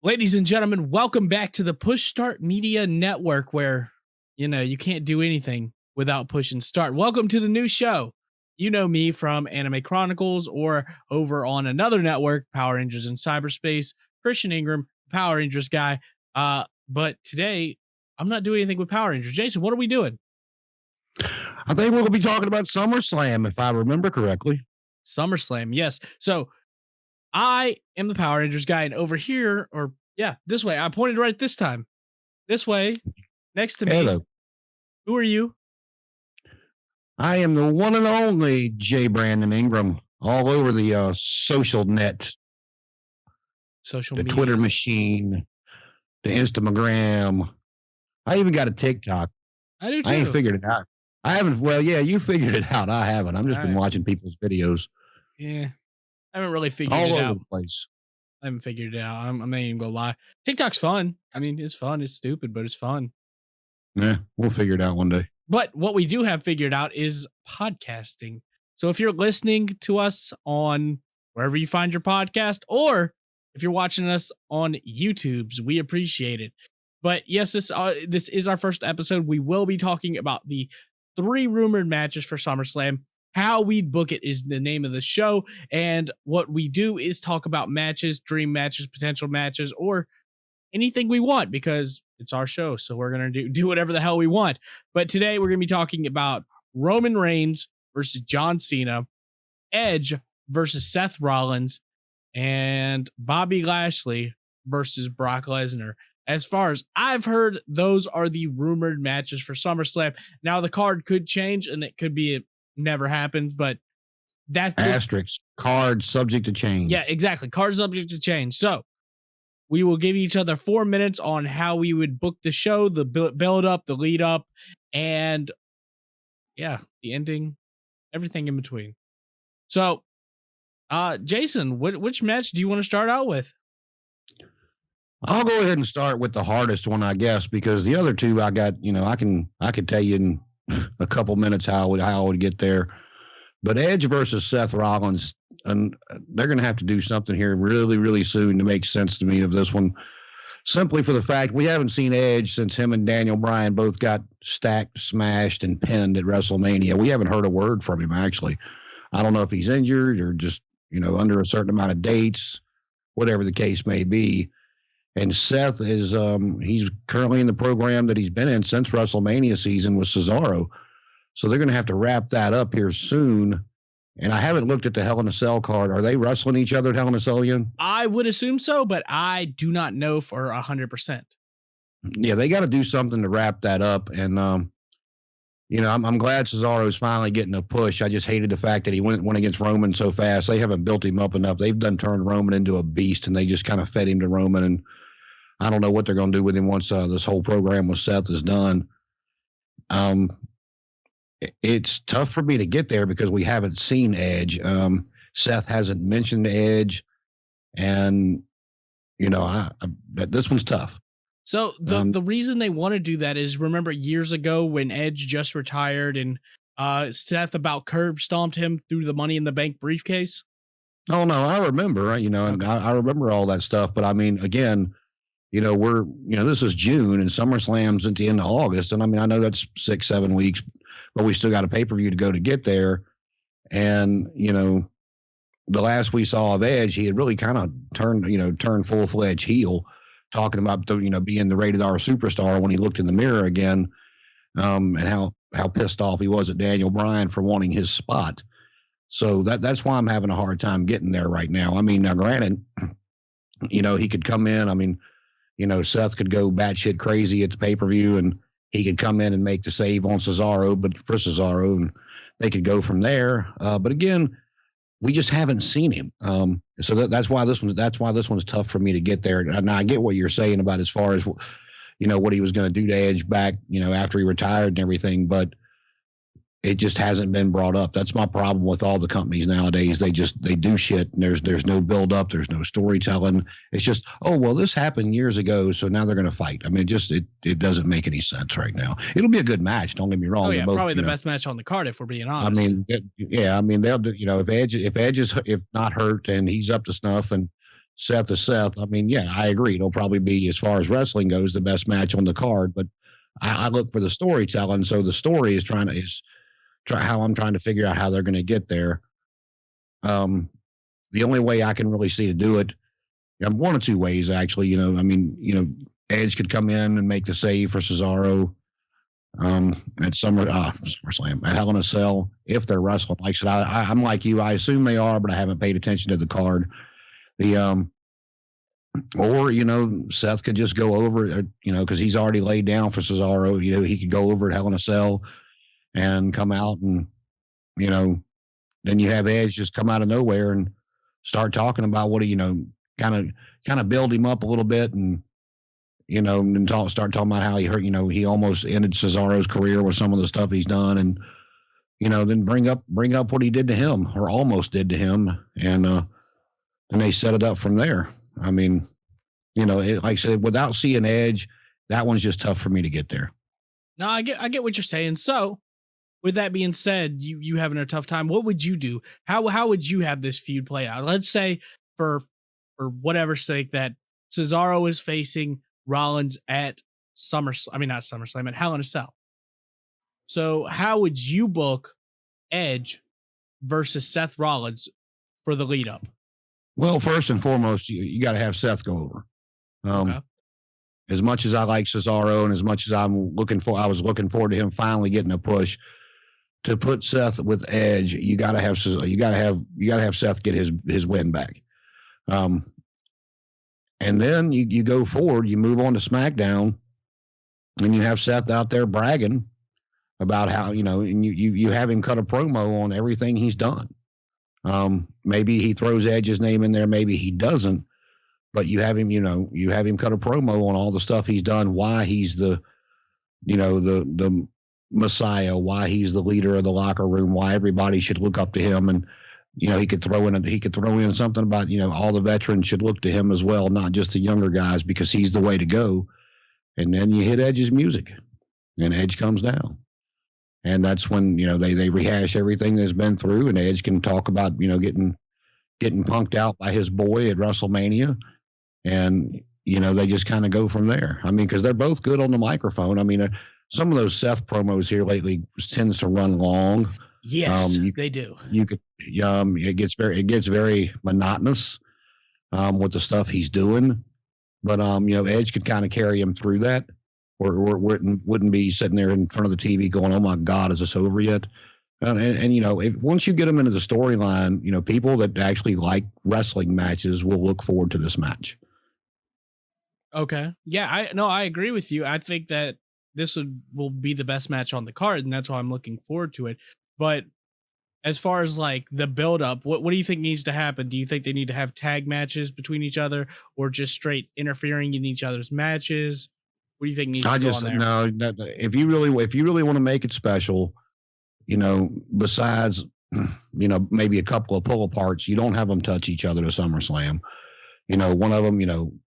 Ladies and gentlemen, welcome back to the Push Start Media Network, where, you can't do anything without pushing start. Welcome to the new show. You know me from Anime Chronicles or over on another network, Power Rangers in Cyberspace, Christian Ingram, Power Rangers guy. But today, I'm not doing anything with Power Rangers. Jason, what are we doing? I think we're going to be talking about SummerSlam, if I remember correctly. SummerSlam, yes. So I am the Power Rangers guy, and over here, this way. I pointed right this time. This way, next to me. Hello. Who are you? I am the one and only J. Brandon Ingram, all over the social net, Social the media. Twitter machine, the Instagram. I even got a TikTok. I do too. I ain't figured it out. I haven't. Well, yeah, you figured it out. I haven't. I've just been watching people's videos. Yeah, I haven't really figured all it out. over the place. I haven't figured it out. I'm not even gonna lie. TikTok's fun. I mean, it's fun. It's stupid, but it's fun. Yeah, we'll figure it out one day. But what we do have figured out is podcasting. So if you're listening to us on wherever you find your podcast, or if you're watching us on YouTube's, we appreciate it. But yes, this is our first episode. We will be talking about the 3 rumored matches for SummerSlam. How we'd book it is the name of the show. And what we do is talk about matches, dream matches, potential matches, or anything we want, because it's our show. So we're going to do whatever the hell we want. But today we're going to be talking about Roman Reigns versus John Cena, Edge versus Seth Rollins, and Bobby Lashley versus Brock Lesnar. As far as I've heard, those are the rumored matches for SummerSlam. Now the card could change, and it could be never happened, but that's asterisk card subject to change. Yeah, exactly. Card subject to change. So we will give each other 4 minutes on how we would book the show, the build up, the lead up, and the ending, everything in between. So, Jason, which match do you want to start out with? I'll go ahead and start with the hardest one, I guess, because the other two I got, I could tell you in a couple minutes how I would get there. But Edge versus Seth Rollins, and they're going to have to do something here really, really soon to make sense to me of this one. Simply for the fact we haven't seen Edge since him and Daniel Bryan both got stacked, smashed, and pinned at WrestleMania. We haven't heard a word from him, actually. I don't know if he's injured or just, under a certain amount of dates, whatever the case may be. And Seth is he's currently in the program that he's been in since WrestleMania season with Cesaro. So they're going to have to wrap that up here soon. And I haven't looked at the Hell in a Cell card. Are they wrestling each other at Hell in a Cell again? I would assume so, but I do not know for 100%. Yeah, they got to do something to wrap that up. And, I'm glad Cesaro's finally getting a push. I just hated the fact that he went against Roman so fast. They haven't built him up enough. They've done turned Roman into a beast, and they just kind of fed him to Roman. And I don't know what they're going to do with him once this whole program with Seth is done. It's tough for me to get there because we haven't seen Edge. Seth hasn't mentioned Edge, and this one's tough. So the reason they want to do that is, remember years ago when Edge just retired and Seth about curb stomped him through the Money in the Bank briefcase? Oh no, I remember. Okay. And I remember all that stuff. But I mean, again. This is June and SummerSlam's at the end of August. And I know that's 6-7 weeks, but we still got a pay-per-view to go to get there. And, the last we saw of Edge, he had really kind of turned full-fledged heel, talking about, being the rated R superstar when he looked in the mirror again, and how pissed off he was at Daniel Bryan for wanting his spot. So that's why I'm having a hard time getting there right now. Now granted, he could come in. Seth could go batshit crazy at the pay-per-view, and he could come in and make the save on Cesaro, and they could go from there. But again, we just haven't seen him. So that's why this one's tough for me to get there. And I get what you're saying about as far as, what he was going to do to Edge back, after he retired and everything, but it just hasn't been brought up. That's my problem with all the companies nowadays. They do shit, and there's no build up, there's no storytelling. It's just, oh well, this happened years ago, so now they're going to fight. It doesn't make any sense right now. It'll be a good match. Don't get me wrong. Oh yeah, probably the best match on the card if we're being honest. They'll do. If Edge is not hurt and he's up to snuff, and Seth is Seth. I mean, yeah, I agree. It'll probably be, as far as wrestling goes, the best match on the card. But I look for the storytelling. So the story is how I'm trying to figure out how they're going to get there. The only way I can really see to do it, one of two ways actually. Edge could come in and make the save for Cesaro at SummerSlam, at Hell in a Cell, if they're wrestling. Like I said, I'm like you. I assume they are, but I haven't paid attention to the card. Seth could just go over, because he's already laid down for Cesaro. He could go over at Hell in a Cell and come out, and then you have Edge just come out of nowhere and start talking about what kind of build him up a little bit, and and start talking about how he hurt. He almost ended Cesaro's career with some of the stuff he's done, and then bring up what he did to him, or almost did to him, and they set it up from there. I mean, like I said, without seeing Edge, that one's just tough for me to get there. No, I get what you're saying. So, with that being said, you having a tough time. What would you do? How would you have this feud play out? Let's say for whatever sake that Cesaro is facing Rollins at not SummerSlam, at Hell in a Cell. So how would you book Edge versus Seth Rollins for the lead up? Well, first and foremost, you got to have Seth go over. Okay. As much as I like Cesaro, and as much as I was looking forward to him finally getting a push to put Seth with Edge. You got to have Seth get his win back. And then you go forward, you move on to SmackDown, and you have Seth out there bragging about how, and you have him cut a promo on everything he's done. Maybe he throws Edge's name in there, maybe he doesn't, but you have him cut a promo on all the stuff he's done, why he's the Messiah, why he's the leader of the locker room, why everybody should look up to him. And he could throw in something about, all the veterans should look to him as well, not just the younger guys, because he's the way to go. And then you hit Edge's music, and Edge comes down. And that's when, they rehash everything that's been through, and Edge can talk about, getting punked out by his boy at WrestleMania. And, they just kind of go from there. I mean, because they're both good on the microphone. I mean, some of those Seth promos here lately tends to run long. Yes, they do. It gets very monotonous with the stuff he's doing, but Edge could kind of carry him through that, or wouldn't be sitting there in front of the TV going, "Oh my God, is this over yet?" And once you get them into the storyline, people that actually like wrestling matches will look forward to this match. Okay, yeah, I agree with you. I think that this will be the best match on the card, and that's why I'm looking forward to it. But as far as like the build up, what do you think needs to happen? Do you think they need to have tag matches between each other, or just straight interfering in each other's matches? What do you think needs to go on there? No, if you really want to make it special, besides, maybe a couple of pull aparts, you don't have them touch each other to SummerSlam. One of them,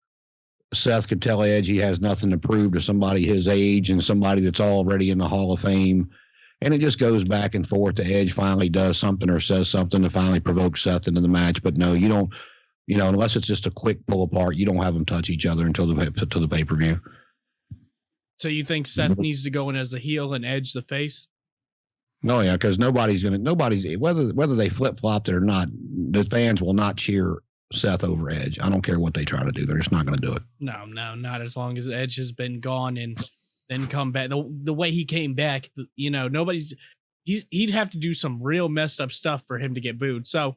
Seth could tell Edge he has nothing to prove to somebody his age and somebody that's already in the Hall of Fame. And it just goes back and forth. The Edge finally does something or says something to finally provoke Seth into the match. But no, you don't, unless it's just a quick pull apart, you don't have them touch each other until the pay-per-view. So you think Seth needs to go in as a heel and Edge the face? No, yeah, because nobody's whether they flip-flopped it or not, the fans will not cheer Seth over Edge. I don't care what they try to do. They're just not going to do it. No, not as long as Edge has been gone and then come back. The way he came back, he'd have to do some real messed up stuff for him to get booed. So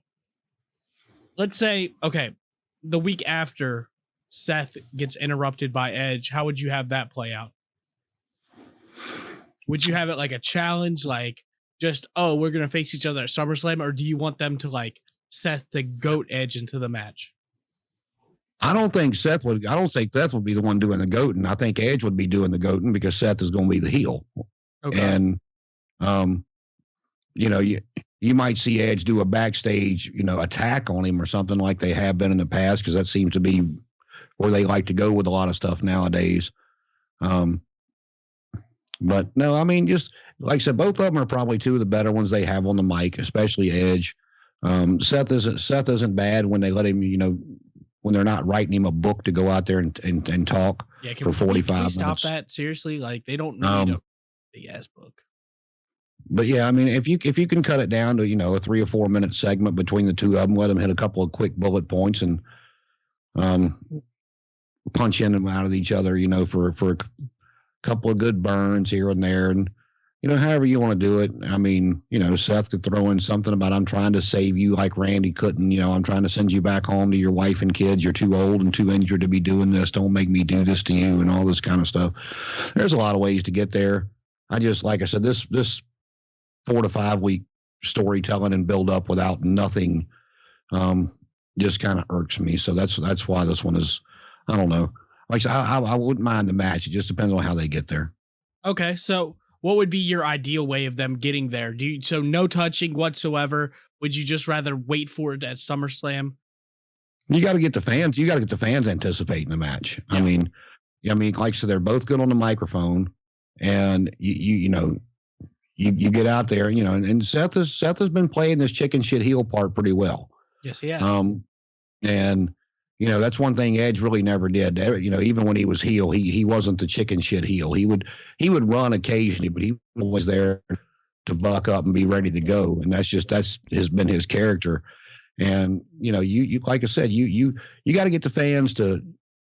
let's say, okay, the week after Seth gets interrupted by Edge, how would you have that play out? Would you have it like a challenge, like just, we're going to face each other at SummerSlam, or do you want them to like Seth to goat Edge into the match? I don't think Seth would be the one doing the goating. I think Edge would be doing the goating because Seth is going to be the heel. Okay. And, you might see Edge do a backstage, attack on him or something like they have been in the past, because that seems to be where they like to go with a lot of stuff nowadays. But no, I mean, just like I said, both of them are probably two of the better ones they have on the mic, especially Edge. Seth isn't bad when they let him, when they're not writing him a book to go out there and talk Yeah, for 45 stop minutes. that? Seriously, like they don't need a big ass book. But yeah, I mean, if you can cut it down to a 3 or 4 minute segment between the two of them, let them hit a couple of quick bullet points and punch in and out of each other, for a couple of good burns here and there, and however you want to do it. I mean, Seth could throw in something about I'm trying to save you like Randy couldn't. I'm trying to send you back home to your wife and kids. You're too old and too injured to be doing this. Don't make me do this to you, and all this kind of stuff. There's a lot of ways to get there. I just, like I said, this 4 to 5 week storytelling and build up without nothing just kind of irks me. So that's why this one is, I don't know. Like I wouldn't mind the match. It just depends on how they get there. Okay, so what would be your ideal way of them getting there? So no touching whatsoever? Would you just rather wait for it at SummerSlam? You got to get the fans. You got to get the fans anticipating the match. Yeah. I mean, like I said, they're both good on the microphone, and you get out there, and Seth has been playing this chicken shit heel part pretty well. Yes, he has. And that's one thing Edge really never did. Even when he was heel, he wasn't the chicken shit heel. He would run occasionally, but he was there to buck up and be ready to go. And that's been his character. And you like I said, you got to get the fans to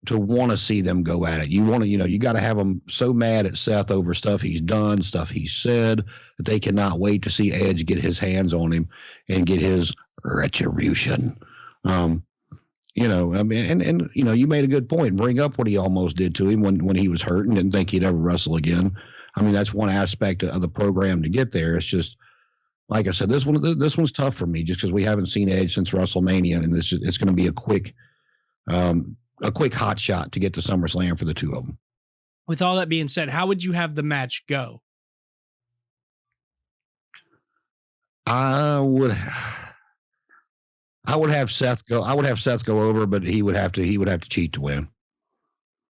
want to see them go at it. You want to, you got to have them so mad at Seth over stuff he's done, stuff he's said, that they cannot wait to see Edge get his hands on him and get his retribution. I mean, and you made a good point. Bring up what he almost did to him when he was hurt and didn't think he'd ever wrestle again. I mean, that's one aspect of the program to get there. It's just, like I said, this one's tough for me just because we haven't seen Edge since WrestleMania, and it's going to be a quick hot shot to get to SummerSlam for the two of them. With all that being said, how would you have the match go? I would have Seth go over, but he would have to cheat to win.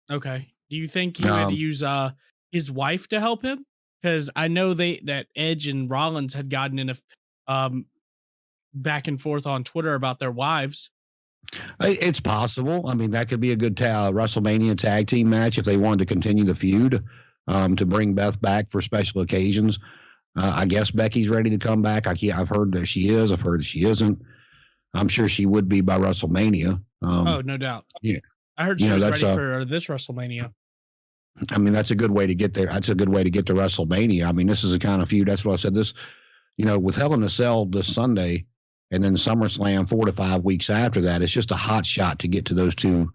Okay. Do you think he would use his wife to help him? Because I know that Edge and Rollins had gotten in a back and forth on Twitter about their wives. It's possible. I mean, that could be a good WrestleMania tag team match if they wanted to continue the feud, to bring Beth back for special occasions. I guess Becky's ready to come back. I've heard that she is. I've heard that she isn't. I'm sure she would be by WrestleMania. Oh, no doubt. Yeah. I heard she was ready for this WrestleMania. I mean, that's a good way to get there. That's a good way to get to WrestleMania. I mean, this is a kind of feud. That's what I said. This, with Hell in a Cell this Sunday and then SummerSlam 4 to 5 weeks after that, it's just a hot shot to get to those two,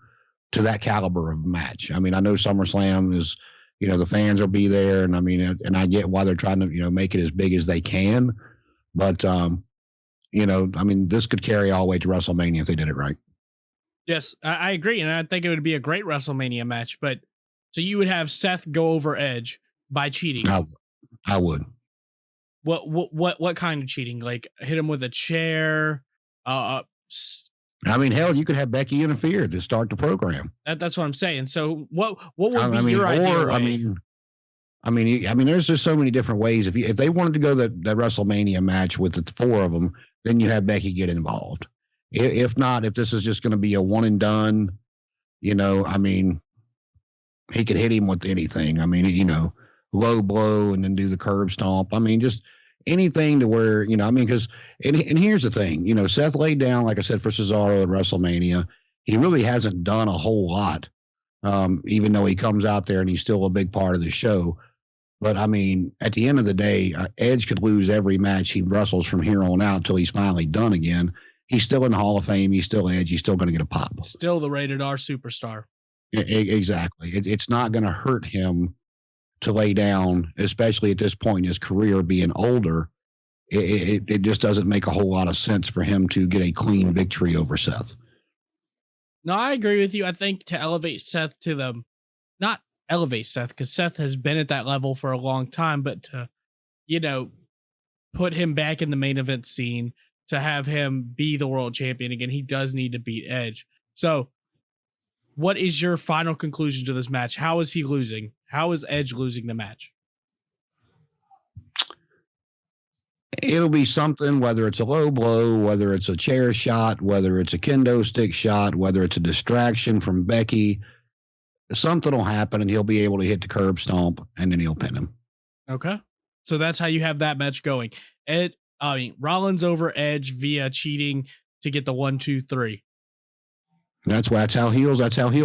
to that caliber of match. I mean, I know SummerSlam is, the fans will be there, and I mean, and I get why they're trying to, make it as big as they can. But, I mean, this could carry all the way to WrestleMania if they did it right. Yes, I agree. And I think it would be a great WrestleMania match. But so you would have Seth go over Edge by cheating. I would. What kind of cheating? Like hit him with a chair? I mean, hell, you could have Becky interfere to start the program. That's what I'm saying. So what would be your idea? I mean, there's just so many different ways. If they wanted to go that WrestleMania match with the four of them, then you have Becky get involved. If not, if this is just going to be a one and done, I mean, he could hit him with anything. I mean, low blow and then do the curb stomp. I mean, just anything to where, I mean, because, and here's the thing, Seth laid down, like I said, for Cesaro at WrestleMania. He really hasn't done a whole lot, even though he comes out there and he's still a big part of the show. But, I mean, at the end of the day, Edge could lose every match he wrestles from here on out until he's finally done again. He's still in the Hall of Fame. He's still Edge. He's still going to get a pop. Still the rated R superstar. Exactly. It's not going to hurt him to lay down, especially at this point in his career, being older. It just doesn't make a whole lot of sense for him to get a clean victory over Seth. No, I agree with you. I think to elevate Seth to them, not elevate Seth, because Seth has been at that level for a long time, but to, put him back in the main event scene, to have him be the world champion again, he does need to beat Edge. So what is your final conclusion to this match? How is he losing? How is Edge losing the match? It'll be something, whether it's a low blow, whether it's a chair shot, whether it's a kendo stick shot, whether it's a distraction from Becky. Something will happen, and he'll be able to hit the curb stomp, and then he'll pin him. Okay. So that's how you have that match going. Rollins over Edge via cheating to get the 1, 2, 3. That's how heels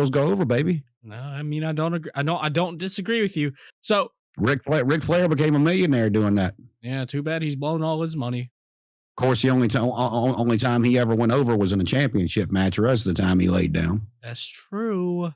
go over, baby. No, I mean, I don't agree. I don't disagree with you. So Ric Flair became a millionaire doing that. Yeah, too bad he's blown all his money. Of course, the only time he ever went over was in a championship match. The rest of the time he laid down. That's true.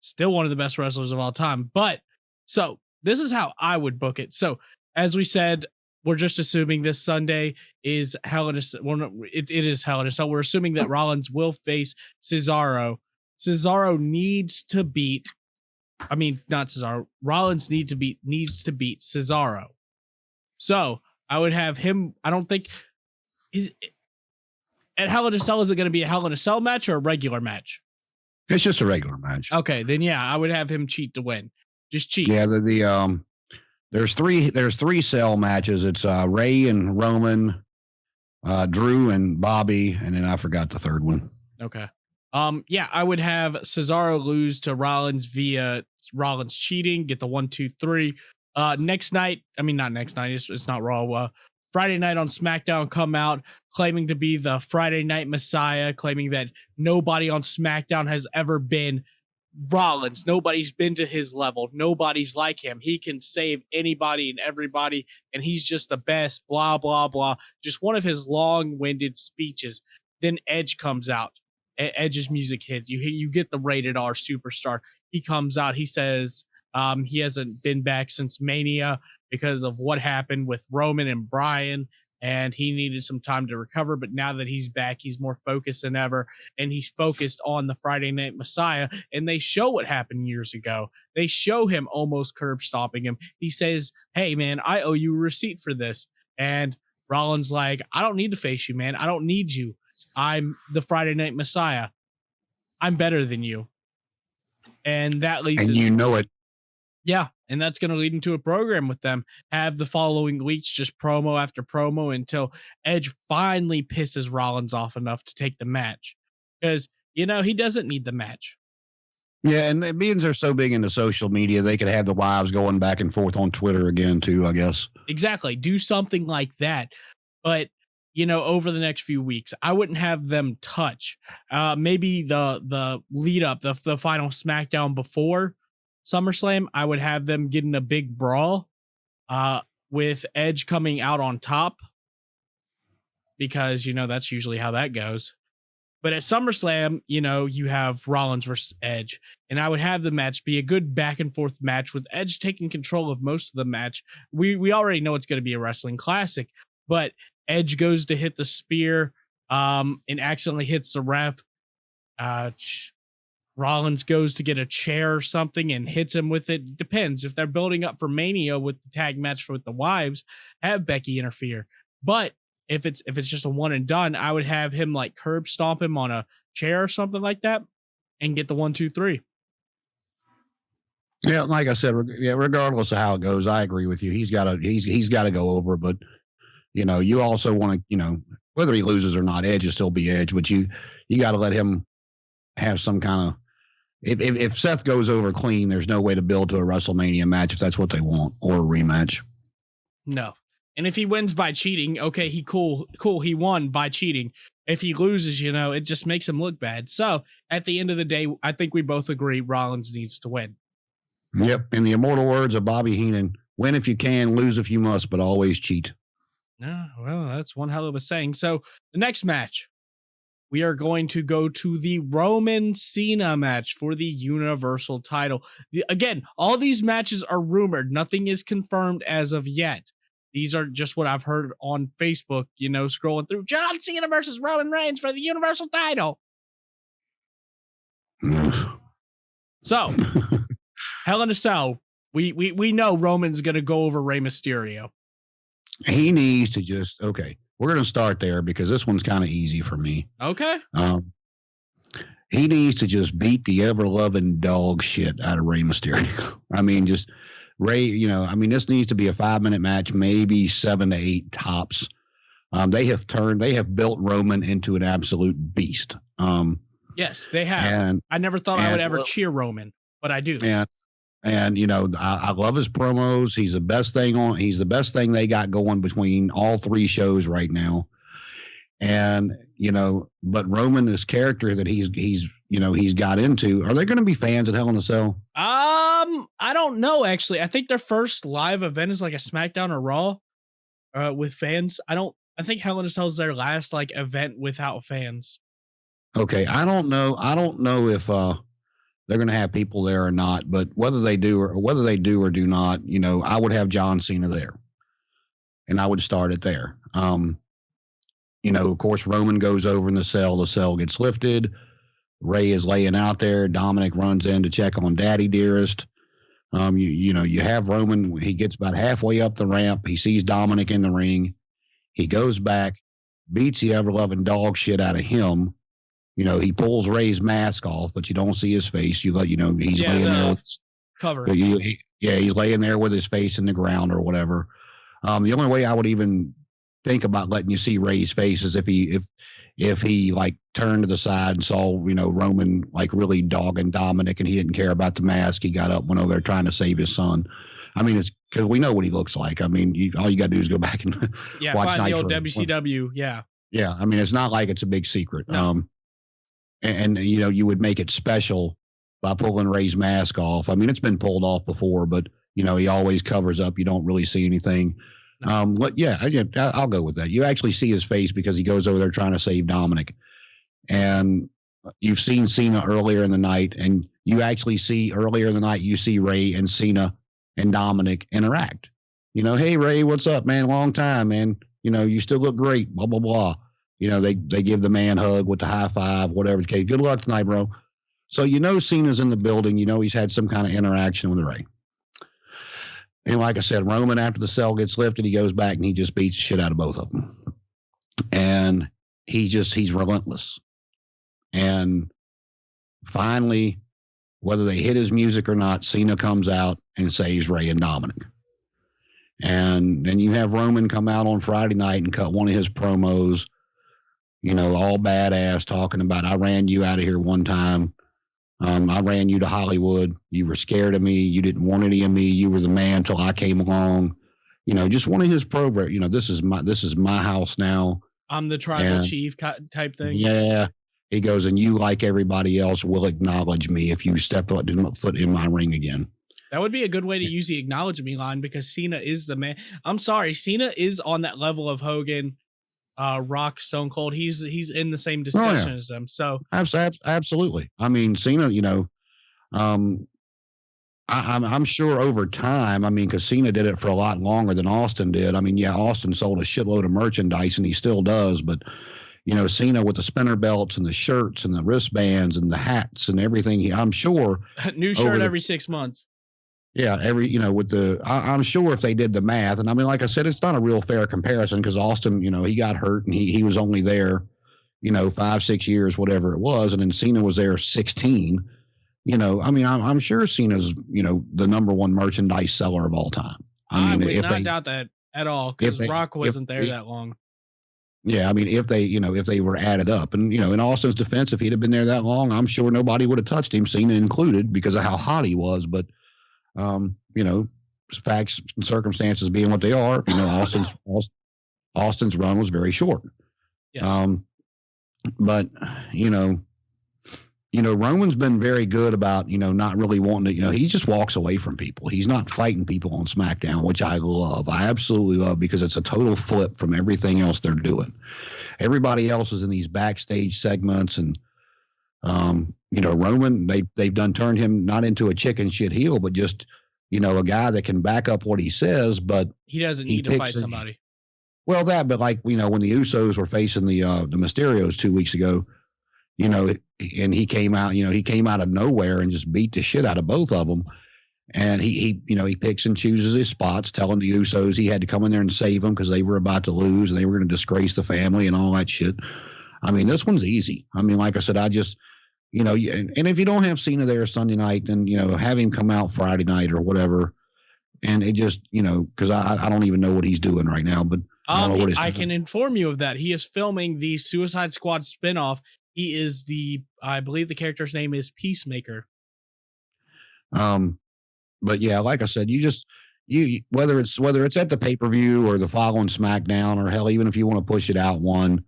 Still one of the best wrestlers of all time. But so this is how I would book it. So as we said, we're just assuming this Sunday is Hell in a Cell. Well, no, it is Hell in a Cell. We're assuming that Rollins will face Cesaro. Cesaro needs to beat. I mean, not Cesaro. Rollins needs to beat Cesaro. So I would have him. I don't think at Hell in a Cell, is it going to be a Hell in a Cell match or a regular match? It's just a regular match. Okay, then yeah, I would have him cheat to win. Just cheat. Yeah, there's three cell matches. It's Ray and Roman, Drew and Bobby, and then I forgot the third one. Okay. Yeah, I would have Cesaro lose to Rollins via Rollins cheating, get the 1, 2, 3. Next night, I mean not next night, it's not Raw. Friday night on SmackDown, come out claiming to be the Friday Night Messiah, claiming that nobody on SmackDown has ever been Rollins. Nobody's been to his level. Nobody's like him. He can save anybody and everybody, and he's just the best, blah, blah, blah. Just one of his long-winded speeches. Then Edge comes out. Edge's music hits. You get the rated R superstar. He comes out. He says he hasn't been back since Mania because of what happened with Roman and Bryan, and he needed some time to recover. But now that he's back, he's more focused than ever, and he's focused on the Friday Night Messiah. And they show what happened years ago. They show him almost curb stomping him. He says, "Hey, man, I owe you a receipt for this." And Rollins like, "I don't need to face you, man. I don't need you. I'm the Friday Night Messiah. I'm better than you." And that leads and you know it. Yeah, and that's going to lead into a program with them. Have the following weeks just promo after promo until Edge finally pisses Rollins off enough to take the match. Because, he doesn't need the match. Yeah, and beings are so big into social media, they could have the wives going back and forth on Twitter again, too, I guess. Exactly. Do something like that. But, over the next few weeks, I wouldn't have them touch. Maybe the lead up, the final SmackDown before SummerSlam, I would have them getting a big brawl with Edge coming out on top because, that's usually how that goes. But at SummerSlam, you have Rollins versus Edge, and I would have the match be a good back and forth match with Edge taking control of most of the match. We already know it's going to be a wrestling classic, but Edge goes to hit the spear and accidentally hits the ref. Rollins goes to get a chair or something and hits him with it. Depends. If they're building up for Mania with the tag match with the wives, have Becky interfere. But if it's just a one and done, I would have him like curb stomp him on a chair or something like that and get the 1, 2, 3. Yeah, like I said, regardless of how it goes, I agree with you. He's got to go over, but you also want to, whether he loses or not, Edge will still be Edge, but you got to let him have some kind of. If Seth goes over clean, there's no way to build to a WrestleMania match if that's what they want, or a rematch. No. And if he wins by cheating, okay, cool. He won by cheating. If he loses, it just makes him look bad. So at the end of the day, I think we both agree Rollins needs to win. Yep. In the immortal words of Bobby Heenan, win if you can, lose if you must, but always cheat. No, well, that's one hell of a saying. So the next match, we are going to go to the Roman Cena match for the Universal title. Again, all these matches are rumored. Nothing is confirmed as of yet. These are just what I've heard on Facebook, scrolling through. John Cena versus Roman Reigns for the Universal title. So, Hell in a Cell. We know Roman's going to go over Rey Mysterio. He needs to just, we're going to start there because this one's kind of easy for me. Okay. He needs to just beat the ever-loving dog shit out of Rey Mysterio. I mean, just Ray, I mean, this needs to be a 5-minute match, maybe 7 to 8 tops. They have built Roman into an absolute beast. Yes, they have. And I never thought I would ever cheer Roman, but I do. And I love his promos. He's the best thing they got going between all 3 shows right now. And but Roman, this character that he's got into, are there going to be fans at Hell in a Cell? I don't know, actually. I think their first live event is like a SmackDown or Raw with fans. I think Hell in a Cell is their last like event without fans. Okay, I don't know if they're going to have people there or not, but whether they do or do not, I would have John Cena there, and I would start it there. Of course, Roman goes over in the cell gets lifted. Ray is laying out there. Dominic runs in to check on Daddy Dearest. You have Roman. He gets about halfway up the ramp. He sees Dominic in the ring. He goes back, beats the ever-loving dog shit out of him. He pulls Ray's mask off, but you don't see his face. He's laying there with cover. He's laying there with his face in the ground or whatever. The only way I would even think about letting you see Ray's face is if he like turned to the side and saw, Roman like really dogging Dominic and he didn't care about the mask. He got up, went over there trying to save his son. I mean, it's because we know what he looks like. I mean, all you got to do is go back and watch find the old Nitro. WCW. Yeah. Yeah. I mean, it's not like it's a big secret. No. And you would make it special by pulling Ray's mask off. I mean, it's been pulled off before, but he always covers up. You don't really see anything. No. But yeah, I'll go with that. You actually see his face because he goes over there trying to save Dominic. And you've seen Cena earlier in the night, and you actually see earlier in the night, you see Ray and Cena and Dominic interact. Hey, Ray, what's up, man? Long time, man. You still look great, blah, blah, blah. They give the man hug with the high five, whatever. Okay, good luck tonight, bro. So Cena's in the building. He's had some kind of interaction with Ray. And like I said, Roman, after the cell gets lifted, he goes back and he just beats the shit out of both of them. And he's relentless. And finally, whether they hit his music or not, Cena comes out and saves Ray and Dominic. And then you have Roman come out on Friday night and cut one of his promos, all badass, talking about, I ran you out of here one time. I ran you to Hollywood. You were scared of me. You didn't want any of me. You were the man till I came along. Just one of his program. This is my house now. I'm the tribal chief type thing. Yeah. He goes, and you, like everybody else, will acknowledge me if you step foot in my ring again. That would be a good way to use the acknowledge me line because Cena is the man. I'm sorry. Cena is on that level of Hogan, Rock, Stone Cold. He's in the same discussion as them. So absolutely. I mean, Cena, I'm sure over time, I mean, because Cena did it for a lot longer than Austin did. I mean, yeah, Austin sold a shitload of merchandise and he still does, but Cena with the spinner belts and the shirts and the wristbands and the hats and everything, I'm sure new shirt every 6 months. Yeah, I'm sure if they did the math, and I mean, like I said, it's not a real fair comparison because Austin, he got hurt and he was only there, 5-6 years, whatever it was, and then Cena was there 16. I mean, I'm sure Cena's, the number one merchandise seller of all time. I would not doubt that at all because Rock wasn't there that long. Yeah, I mean, if they were added up, and in Austin's defense, if he'd have been there that long, I'm sure nobody would have touched him, Cena included, because of how hot he was. But facts and circumstances being what they are, Austin's run was very short. Yes. But Roman's been very good about not really wanting to. He just walks away from people. He's not fighting people on SmackDown, which I love. I absolutely love because it's a total flip from everything else they're doing. Everybody else is in these backstage segments, and Roman, they've turned him not into a chicken shit heel, but just a guy that can back up what he says, but he doesn't need to fight somebody. Well, but like when the Usos were facing the Mysterios 2 weeks ago, and he came out of nowhere and just beat the shit out of both of them. And he picks and chooses his spots, telling the Usos he had to come in there and save them because they were about to lose and they were going to disgrace the family and all that shit. I mean, this one's easy. I mean, like I said, I just, and if you don't have Cena there Sunday night, then, have him come out Friday night or whatever. And it just, because I don't even know what he's doing right now, but I don't know what he's I doing. can inform you of that. He is filming the Suicide Squad spinoff. He is I believe the character's name is Peacemaker. But yeah, like I said, whether it's at the pay-per-view or the following SmackDown, or hell, even if you want to push it out one,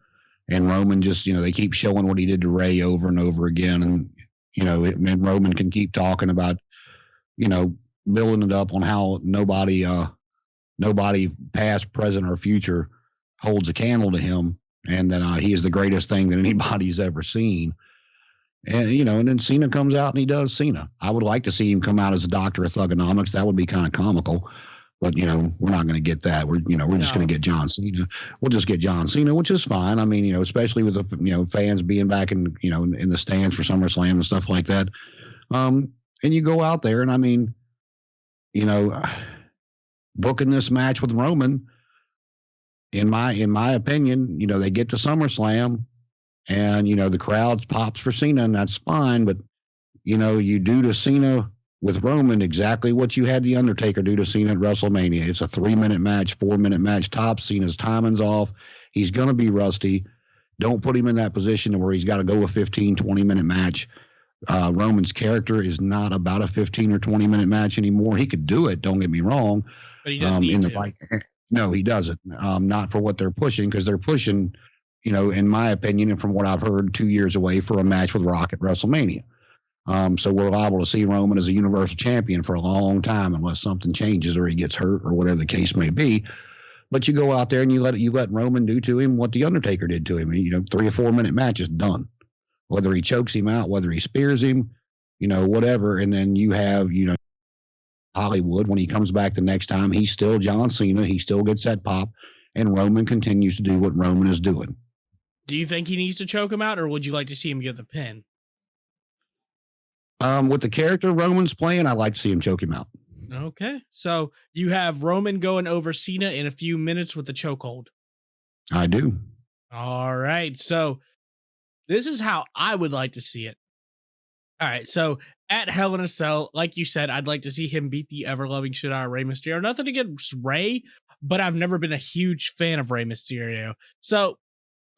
and Roman just, they keep showing what he did to Ray over and over again, and and Roman can keep talking about, building it up on how nobody past, present, or future holds a candle to him, and that he is the greatest thing that anybody's ever seen. And and then Cena comes out and he does Cena. I would like to see him come out as a doctor of thugonomics. That would be kind of comical, but we're not going to get that. We're just going to get John Cena. We'll just get John Cena, which is fine. I mean, especially with the fans being back in in the stands for SummerSlam and stuff like that. And you go out there and I mean, booking this match with Roman, in my opinion, they get to SummerSlam. And, the crowd pops for Cena, and that's fine. But, you do to Cena with Roman exactly what you had The Undertaker do to Cena at WrestleMania. It's a 3-minute match, 4-minute match tops. Cena's timing's off. He's going to be rusty. Don't put him in that position where he's got to go a 15, 20-minute match. Roman's character is not about a 15 or 20-minute match anymore. He could do it, don't get me wrong. But he doesn't need to. No, he doesn't. Not for what they're pushing, because they're pushing – in my opinion, and from what I've heard, 2 years away for a match with Rock at WrestleMania. So we're liable to see Roman as a Universal Champion for a long time, unless something changes or he gets hurt or whatever the case may be. But you go out there and you let Roman do to him what The Undertaker did to him. 3 or 4 minute match is done. Whether he chokes him out, whether he spears him, whatever. And then you have, Hollywood, when he comes back the next time, he's still John Cena. He still gets that pop, and Roman continues to do what Roman is doing. Do you think he needs to choke him out, or would you like to see him get the pin? With the character Roman's playing, I'd like to see him choke him out. Okay. So you have Roman going over Cena in a few minutes with the chokehold. I do. All right. So this is how I would like to see it. All right. So at Hell in a Cell, like you said, I'd like to see him beat the ever-loving shit out of Rey Mysterio. Nothing against Rey, but I've never been a huge fan of Rey Mysterio. So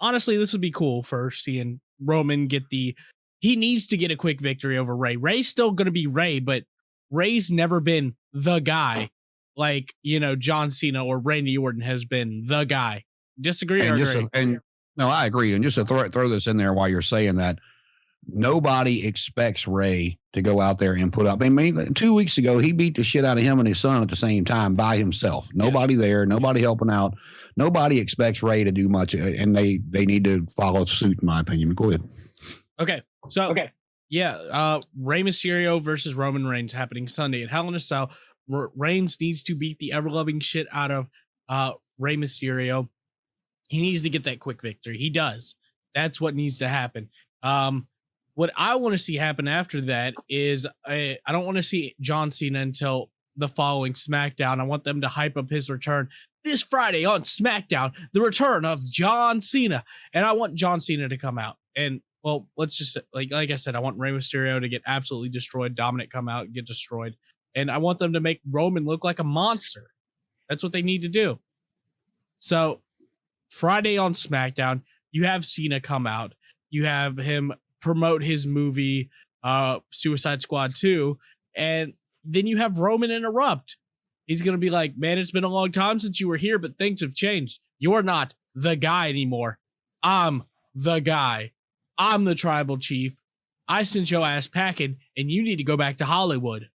honestly, this would be cool for seeing Roman get he needs to get a quick victory over Rey. Rey's still going to be Rey, but Rey's never been the guy like, John Cena or Randy Orton has been the guy. Disagree or agree? No, I agree. And just to throw this in there while you're saying that, nobody expects Rey to go out there and put up. I mean, 2 weeks ago, he beat the shit out of him and his son at the same time by himself. Nobody there, nobody helping out. Nobody expects Rey to do much, and they need to follow suit, in my opinion. Go ahead. Okay. So, yeah, Rey Mysterio versus Roman Reigns happening Sunday at Hell in a Cell. Reigns needs to beat the ever-loving shit out of Rey Mysterio. He needs to get that quick victory. He does. That's what needs to happen. What I want to see happen after that is I don't want to see John Cena until the following SmackDown. I want them to hype up his return this Friday on SmackDown, the return of John Cena. And I want John Cena to come out. And, well, let's just, like I said, I want Rey Mysterio to get absolutely destroyed. Dominic come out and get destroyed. And I want them to make Roman look like a monster. That's what they need to do. So, Friday on SmackDown, you have Cena come out. You have him promote his movie, Suicide Squad 2. And then you have Roman interrupt. He's going to be like, man, it's been a long time since you were here, but things have changed. You're not the guy anymore. I'm the guy. I'm the tribal chief. I sent your ass packing, and you need to go back to Hollywood.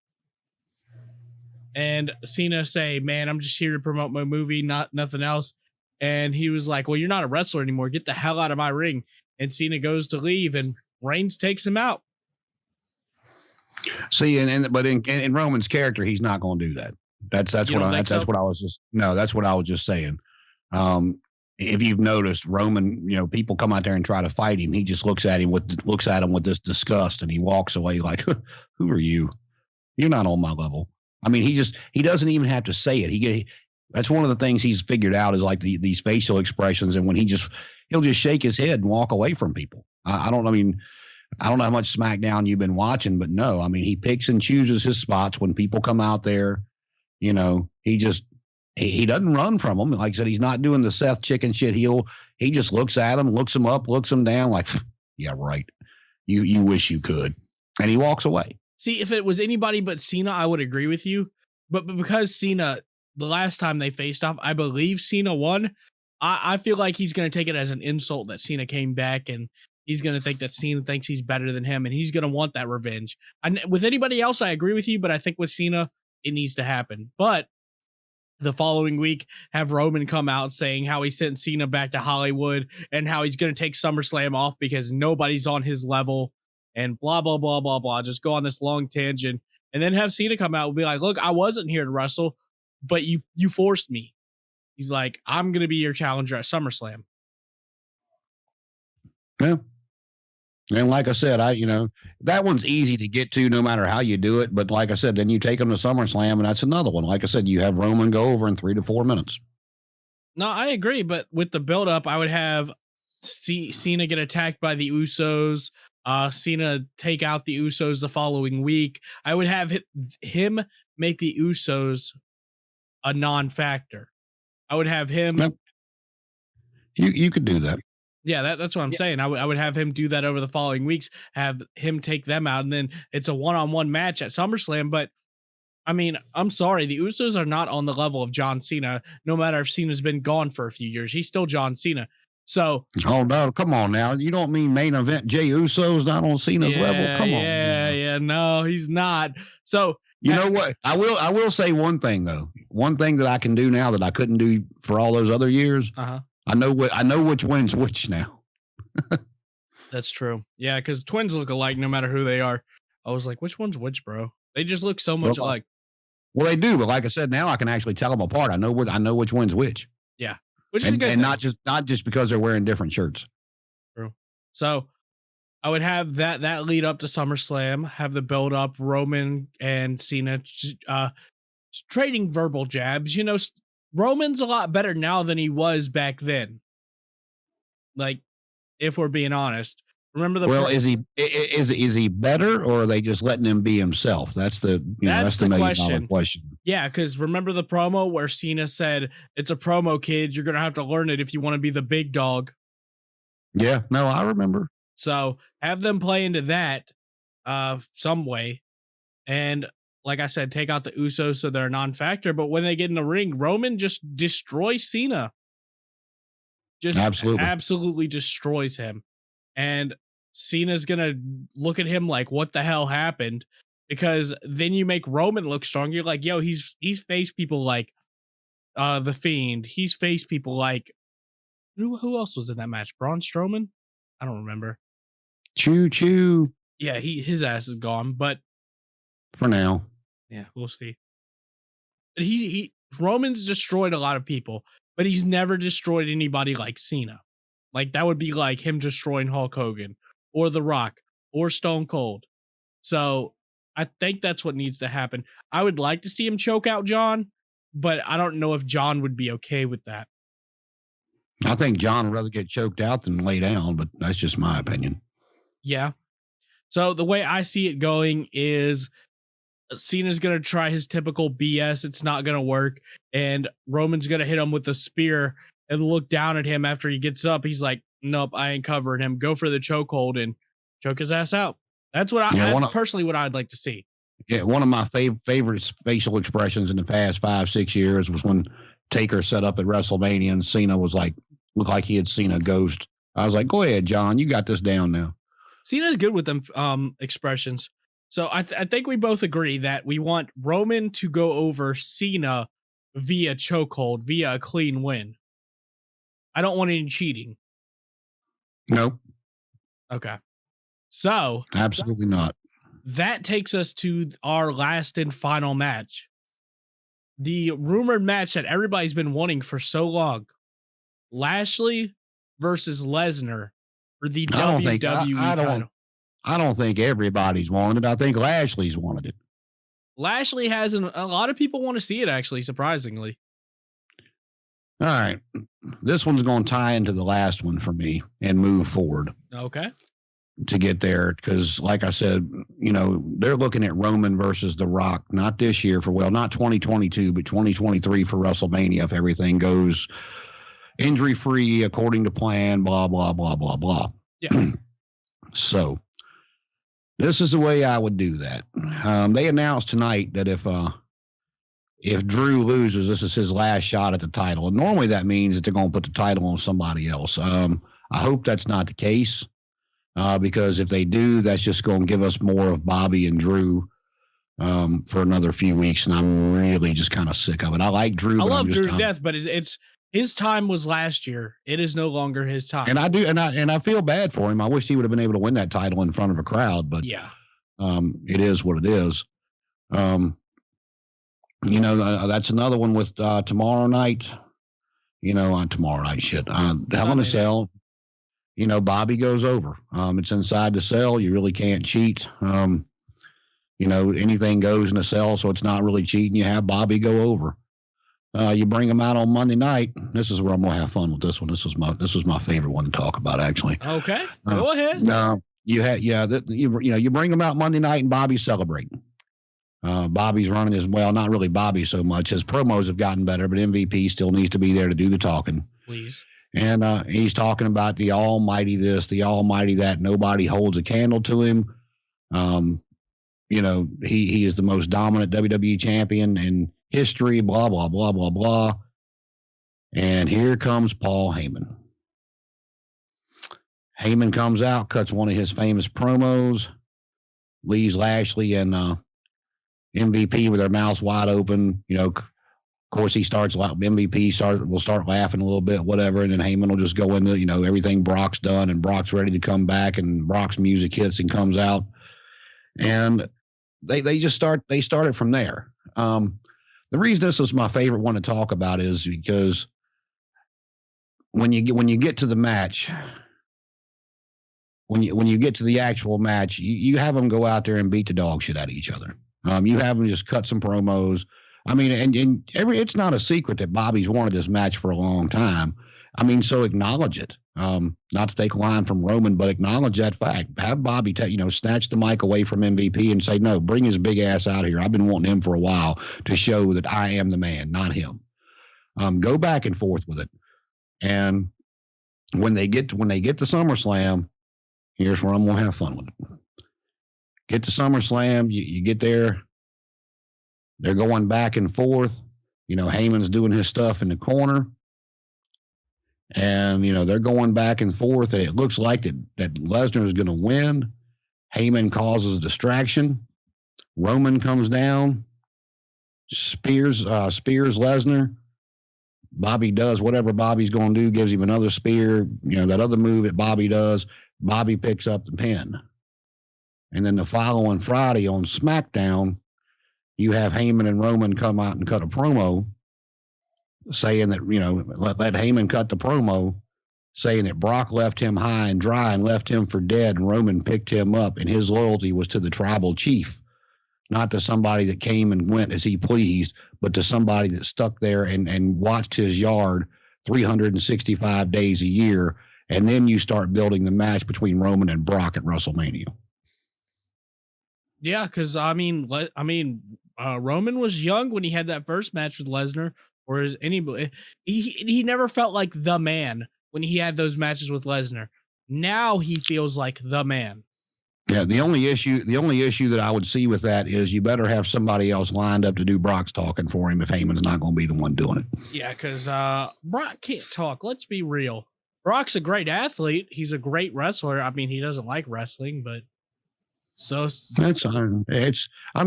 And Cena say, man, I'm just here to promote my movie, nothing else. And he was like, well, you're not a wrestler anymore. Get the hell out of my ring. And Cena goes to leave, and Reigns takes him out. See, but in Roman's character, he's not going to do that. That's what I was just saying. If you've noticed, Roman, people come out there and try to fight him. He just looks at him with this disgust, and he walks away like, "Who are you? You're not on my level." I mean, he doesn't even have to say it. That's one of the things he's figured out is like these facial expressions, and when he'll just shake his head and walk away from people. I don't know how much SmackDown you've been watching, but no, I mean, he picks and chooses his spots when people come out there he doesn't run from them. Like I said, he's not doing the Seth chicken shit. He just looks at him, looks him up, looks him down like, yeah, right. You wish you could. And he walks away. See, if it was anybody but Cena, I would agree with you. But because Cena, the last time they faced off, I believe Cena won. I feel like he's going to take it as an insult that Cena came back, and he's going to think that Cena thinks he's better than him, and he's going to want that revenge. And with anybody else, I agree with you, but I think with Cena, it needs to happen. But the following week, have Roman come out saying how he sent Cena back to Hollywood and how he's going to take SummerSlam off because nobody's on his level and blah, blah, blah, blah, blah. Just go on this long tangent and then have Cena come out and be like, look, I wasn't here to wrestle, but you forced me. He's like, I'm going to be your challenger at SummerSlam. Yeah. And like I said, that one's easy to get to no matter how you do it. But like I said, then you take them to SummerSlam, and that's another one. Like I said, you have Roman go over in 3 to 4 minutes. No, I agree. But with the buildup, I would have Cena get attacked by the Usos. Cena take out the Usos the following week. I would have him make the Usos a non-factor. I would have him. Yep. You could do that. Yeah, that's what I'm saying. I would have him do that over the following weeks, have him take them out, and then it's a one-on-one match at SummerSlam. But, I mean, I'm sorry. The Usos are not on the level of John Cena, no matter if Cena's been gone for a few years. He's still John Cena. So. Oh, no, come on now. You don't mean main event Jey Uso's not on Cena's level? Come on. Yeah, no, he's not. So. You know what? I will say one thing, though. One thing that I can do now that I couldn't do for all those other years. Uh-huh. I know which wins which now. That's true. Yeah, because twins look alike no matter who they are. I was like, which one's which, bro? They just look so much alike. Well, they do, but like I said, now I can actually tell them apart. I know which one's which. Yeah, which is good. And not just because they're wearing different shirts. True. So I would have that lead up to SummerSlam, have the build up, Roman and Cena trading verbal jabs. Roman's a lot better now than he was back then. Like, if we're being honest, remember is he better, or are they just letting him be himself? That's the $1 million question. Yeah, because remember the promo where Cena said, "It's a promo, kid. You're gonna have to learn it if you want to be the big dog." Yeah, no, I remember. So have them play into that some way, and like I said, take out the Usos so they're a non-factor. But when they get in the ring, Roman just destroys Cena. Just absolutely destroys him. And Cena's going to look at him like, what the hell happened? Because then you make Roman look strong. You're like, yo, he's faced people like The Fiend. He's faced people like, who else was in that match? Braun Strowman? I don't remember. Choo. Yeah, his ass is gone, but for now. Yeah, we'll see. But Roman's destroyed a lot of people, but he's never destroyed anybody like Cena. Like, that would be like him destroying Hulk Hogan or The Rock or Stone Cold. So I think that's what needs to happen. I would like to see him choke out John, but I don't know if John would be okay with that. I think John would rather get choked out than lay down, but that's just my opinion. Yeah. So the way I see it going is Cena's going to try his typical BS. It's not going to work. And Roman's going to hit him with a spear and look down at him after he gets up. He's like, nope, I ain't covering him. Go for the chokehold and choke his ass out. That's what that's personally what I'd like to see. Yeah, one of my favorite facial expressions in the past 5-6 years was when Taker set up at WrestleMania and Cena was like, looked like he had seen a ghost. I was like, go ahead, John, you got this down now. Cena's good with them expressions. So I think we both agree that we want Roman to go over Cena via chokehold, via a clean win. I don't want any cheating. Nope. Okay. So. Absolutely not. That takes us to our last and final match. The rumored match that everybody's been wanting for so long. Lashley versus Lesnar for the WWE title. I don't think everybody's wanted it. I think Lashley's wanted it. Lashley has a lot of people want to see it, actually, surprisingly. All right. This one's going to tie into the last one for me and move forward. Okay. to get there because, like I said, they're looking at Roman versus The Rock, not this year not 2022, but 2023 for WrestleMania if everything goes injury-free according to plan, blah, blah, blah, blah, blah. Yeah. So this is the way I would do that. They announced tonight that if Drew loses, this is his last shot at the title. And normally that means that they're going to put the title on somebody else. I hope that's not the case. Because if they do, that's just going to give us more of Bobby and Drew for another few weeks, and I'm really just kind of sick of it. I like Drew. I love Drew to death, but it's his time was last year. It is no longer his time. And I do, and I feel bad for him. I wish he would have been able to win that title in front of a crowd, but yeah, it is what it is. That's another one with tomorrow night. Tomorrow night shit. Hell in a Cell. Bobby goes over. It's inside the cell. You really can't cheat. Anything goes in the cell, so it's not really cheating. You have Bobby go over. You bring him out on Monday night. This is where I'm gonna have fun with this one. This was my favorite one to talk about, actually. Okay, go ahead. You bring him out Monday night, and Bobby's celebrating. Bobby's running not really Bobby so much. His promos have gotten better, but MVP still needs to be there to do the talking. Please. And he's talking about the almighty this, the almighty that. Nobody holds a candle to him. He is the most dominant WWE champion in history, blah, blah, blah, blah, blah. And here comes Paul Heyman. Heyman comes out, cuts one of his famous promos, leaves Lashley and MVP with their mouths wide open. Of course, MVP will start laughing a little bit, whatever, and then Heyman will just go into, everything Brock's done, and Brock's ready to come back, and Brock's music hits and comes out. And they started from there. The reason this is my favorite one to talk about is because when you get to the match, when you get to the actual match, you have them go out there and beat the dog shit out of each other. You have them just cut some promos. I mean, it's not a secret that Bobby's wanted this match for a long time. I mean, so acknowledge it. Not to take a line from Roman, but acknowledge that fact. Have Bobby, snatch the mic away from MVP and say, no, bring his big ass out here. I've been wanting him for a while to show that I am the man, not him. Go back and forth with it. And when they get to SummerSlam, here's where I'm going to have fun with it. Get to SummerSlam, you get there. They're going back and forth. Heyman's doing his stuff in the corner. And, they're going back and forth. And it looks like that Lesnar is going to win. Heyman causes a distraction. Roman comes down, spears Lesnar. Bobby does whatever Bobby's going to do, gives him another spear. That other move that Bobby does, Bobby picks up the pin. And then the following Friday on SmackDown, you have Heyman and Roman come out and cut a promo saying that, let Heyman cut the promo saying that Brock left him high and dry and left him for dead, and Roman picked him up, and his loyalty was to the tribal chief, not to somebody that came and went as he pleased, but to somebody that stuck there and watched his yard 365 days a year. And then you start building the match between Roman and Brock at WrestleMania. Yeah, because Roman was young when he had that first match with Lesnar, or is anybody? He never felt like the man when he had those matches with Lesnar. Now he feels like the man. Yeah, the only issue that I would see with that is you better have somebody else lined up to do Brock's talking for him if Heyman's not going to be the one doing it. Yeah, because Brock can't talk. Let's be real. Brock's a great athlete. He's a great wrestler. I mean, he doesn't like wrestling, but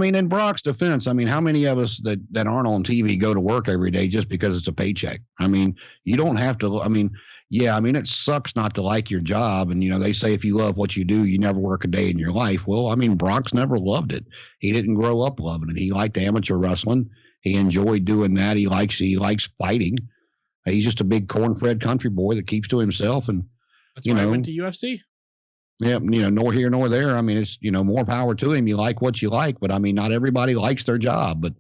in Brock's defense, how many of us that aren't on TV go to work every day just because it's a paycheck? You don't have to. It sucks not to like your job. And, they say if you love what you do, you never work a day in your life. Well, Brock's never loved it. He didn't grow up loving it. He liked amateur wrestling. He enjoyed doing that. He likes fighting. He's just a big corn-fed country boy that keeps to himself. And that's why I went to UFC. Yeah, nor here nor there. It's, more power to him. You like what you like, but not everybody likes their job. But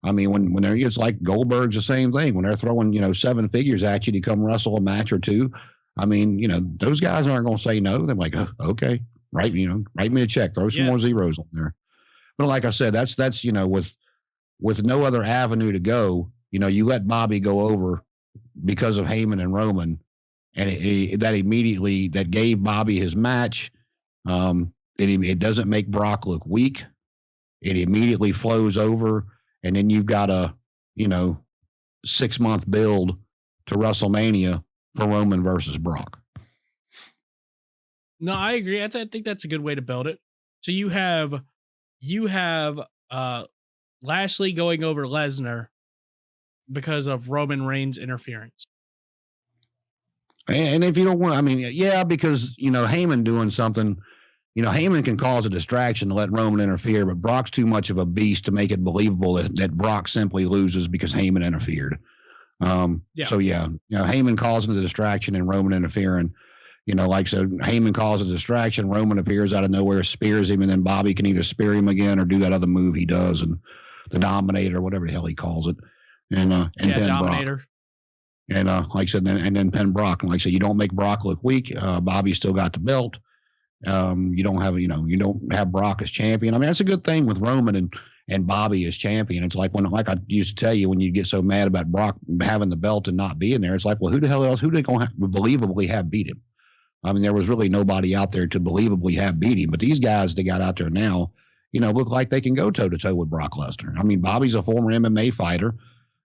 when they're, it's like Goldberg's the same thing. When they're throwing, 7 figures at you to come wrestle a match or two, those guys aren't going to say no. They're like, oh, okay. write me a check, throw some more zeros on there. But like I said, that's with no other avenue to go, you let Bobby go over because of Heyman and Roman, and that gave Bobby his match. It doesn't make Brock look weak. It immediately flows over, and then you've got a 6-month build to WrestleMania for Roman versus Brock. No, I agree. I think that's a good way to build it. So you have Lashley going over Lesnar because of Roman Reigns' interference. And if you don't want, because Heyman doing something, Heyman can cause a distraction to let Roman interfere, but Brock's too much of a beast to make it believable that Brock simply loses because Heyman interfered. So Heyman causing the distraction and Roman interfering. Heyman causes a distraction, Roman appears out of nowhere, spears him, and then Bobby can either spear him again or do that other move he does, and the Dominator, whatever the hell he calls it, and pin Dominator. Brock. And like I said, and then pin Brock. And like I said, you don't make Brock look weak. Bobby's still got the belt. You don't have Brock as champion. I mean, that's a good thing with Roman and Bobby as champion. It's like I used to tell you, when you get so mad about Brock having the belt and not being there, it's like, well, who the hell else? Who they going to believably have beat him? I mean, there was really nobody out there to believably have beat him. But these guys that got out there now, look like they can go toe to toe with Brock Lesnar. I mean, Bobby's a former MMA fighter.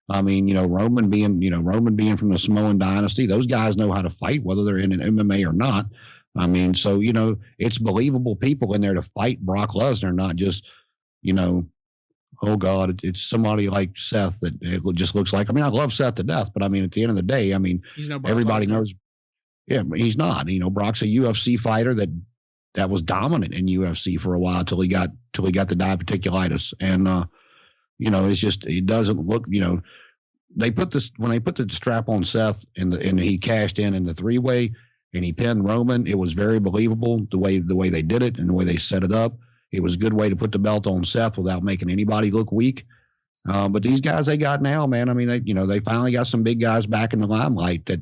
I mean, Roman being from the Samoan dynasty, those guys know how to fight, whether they're in an MMA or not. I mean, so, it's believable people in there to fight Brock Lesnar, not just, oh God, it's somebody like Seth that it just looks like. I mean, I love Seth to death, but I mean, at the end of the day, I mean, everybody knows. Yeah, he's not. Brock's a UFC fighter that was dominant in UFC for a while till he got the diverticulitis, and it's just, it doesn't look. When they put the strap on Seth and he cashed in the 3-way and he pinned Roman, it was very believable the way they did it and the way they set it up. It was a good way to put the belt on Seth without making anybody look weak. But these guys they got now, man. I mean, they finally got some big guys back in the limelight that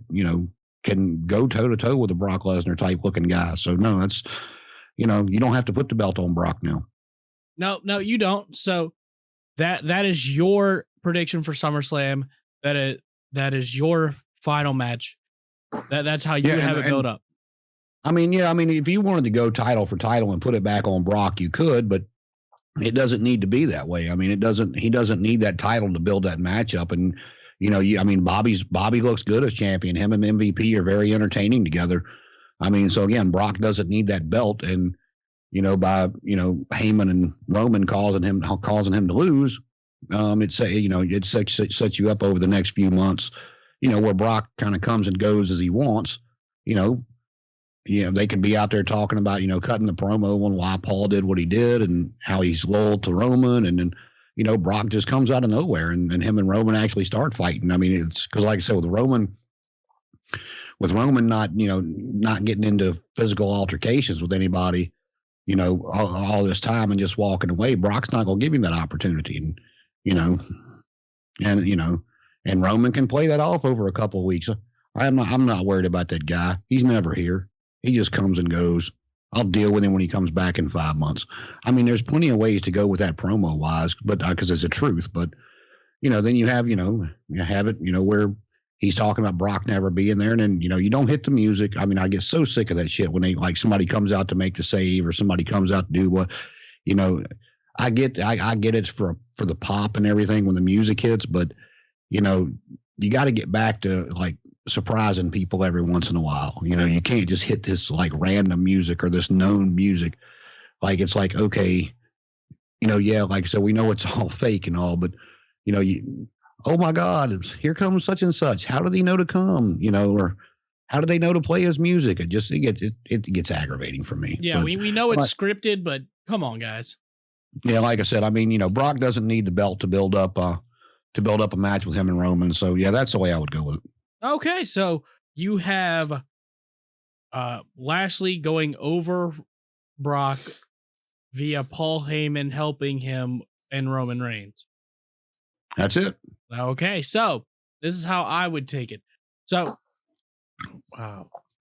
can go toe to toe with a Brock Lesnar type looking guy. So no, that's you don't have to put the belt on Brock now. No, you don't. So that is your prediction for SummerSlam. That is your final match. That's how you have it built up. I mean, if you wanted to go title for title and put it back on Brock, you could, but it doesn't need to be that way. I mean, he doesn't need that title to build that matchup. And Bobby looks good as champion. Him and MVP are very entertaining together. I mean, so again, Brock doesn't need that belt, and by Heyman and Roman causing him to lose, it sets you up over the next few months, where Brock kind of comes and goes as he wants. They could be out there talking about cutting the promo on why Paul did what he did and how he's loyal to Roman, and then Brock just comes out of nowhere and him and Roman actually start fighting. I mean, it's because, like I said, with Roman not getting into physical altercations with anybody, all this time and just walking away, Brock's not going to give him that opportunity. And Roman can play that off over a couple of weeks. I'm not worried about that guy. He's never here. He just comes and goes. I'll deal with him when he comes back in 5 months. I mean, there's plenty of ways to go with that promo wise, but because it's the truth. But then you have where he's talking about Brock never being there, and then you don't hit the music. I mean, I get so sick of that shit when somebody comes out to make the save or somebody comes out to do what. I get it's for the pop and everything when the music hits, but you got to get back to surprising people every once in a while. You can't just hit this random music or this known music. It's like, okay, so we know it's all fake and all, but oh my God, here comes such and such. How do they know to come? Or how do they know to play his music? It gets aggravating for me. Yeah, we know it's scripted, but come on, guys. Yeah, like I said, I mean, Brock doesn't need the belt to build up a match with him and Roman. So yeah, that's the way I would go with it. Okay, so you have Lashley going over Brock via Paul Heyman helping him and Roman Reigns. That's it. Okay, so this is how I would take it. So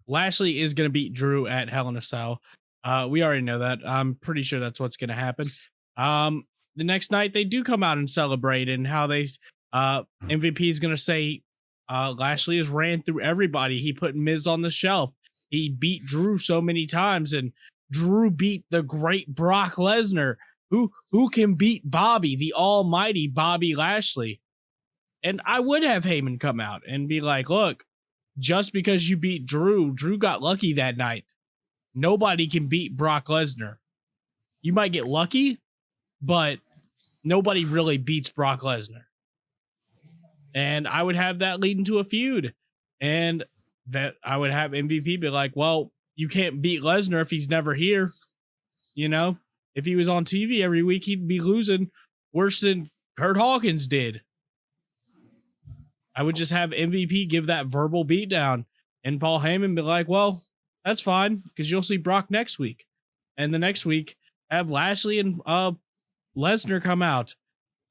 Lashley is going to beat Drew at Hell in a Cell. We already know that. I'm pretty sure that's what's going to happen. The next night they do come out and celebrate, and how they MVP is going to say Lashley has ran through everybody. He put Miz on the shelf. He beat Drew so many times, and Drew beat the great Brock Lesnar. Who can beat Bobby, the almighty Bobby Lashley? And I would have Heyman come out and be like, look, just because you beat Drew got lucky that night. Nobody can beat Brock Lesnar. You might get lucky, but nobody really beats Brock Lesnar. And I would have that lead into a feud. And that I would have MVP be like, well, you can't beat Lesnar if he's never here. You know, if he was on TV every week, he'd be losing worse than Kurt Hawkins did. I would just have MVP give that verbal beatdown, and Paul Heyman be like, well, that's fine, because you'll see Brock next week. And the next week, have Lashley and Lesnar come out,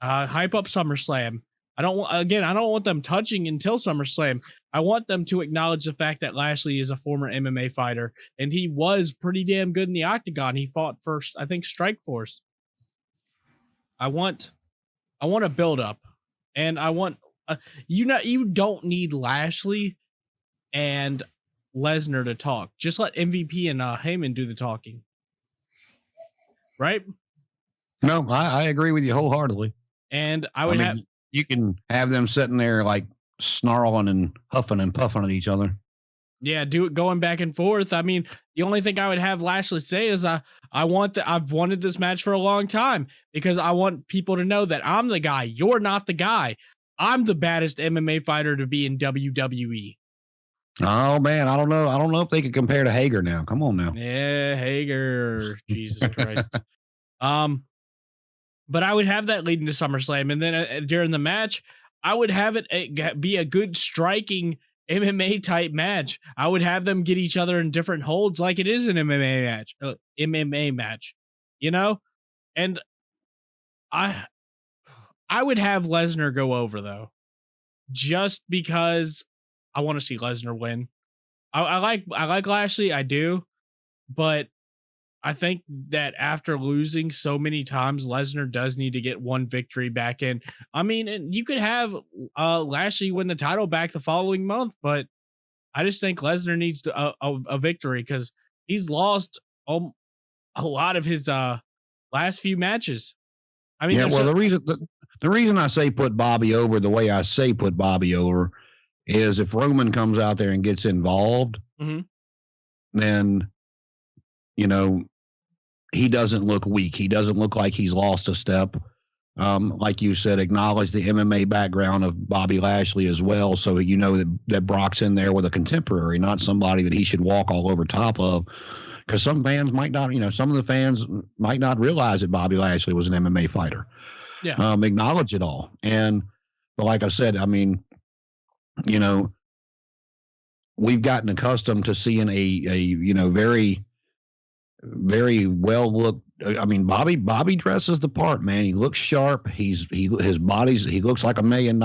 hype up SummerSlam. I don't want them touching until SummerSlam. I want them to acknowledge the fact that Lashley is a former MMA fighter, and he was pretty damn good in the octagon. He fought first, I think, Strikeforce. I want a build up, and I want you don't need Lashley and Lesnar to talk. Just let MVP and Heyman do the talking. Right? No, I agree with you wholeheartedly. And I would you can have them sitting there like snarling and huffing and puffing at each other. Yeah, do it going back and forth. I mean, the only thing I would have Lashley say is I've wanted this match for a long time, because I want people to know that I'm the guy. You're not the guy. I'm the baddest MMA fighter to be in WWE. Oh man, I don't know. I don't know if they could compare to Hager now. Come on now. Yeah, Hager. Jesus Christ. But I would have that leading to SummerSlam, and then during the match, I would have it be a good striking MMA type match. I would have them get each other in different holds, like it is an MMA match, you know. And I would have Lesnar go over, though, just because I want to see Lesnar win. I like Lashley, I do, but I think that after losing so many times, Lesnar does need to get one victory back in. I mean, and you could have Lashley win the title back the following month, but I just think Lesnar needs a victory, because he's lost a lot of his last few matches. I mean, yeah. Well, the reason I say put Bobby over the way I say put Bobby over is if Roman comes out there and gets involved, then he doesn't look weak. He doesn't look like he's lost a step. Like you said, acknowledge the MMA background of Bobby Lashley as well, so that Brock's in there with a contemporary, not somebody that he should walk all over top of. Because some fans might not, some of the fans might not realize that Bobby Lashley was an MMA fighter. Yeah. Acknowledge it all. But like I said, I mean, we've gotten accustomed to seeing a very, very well looked. I mean, Bobby dresses the part, man. He looks sharp. He looks like $1 million.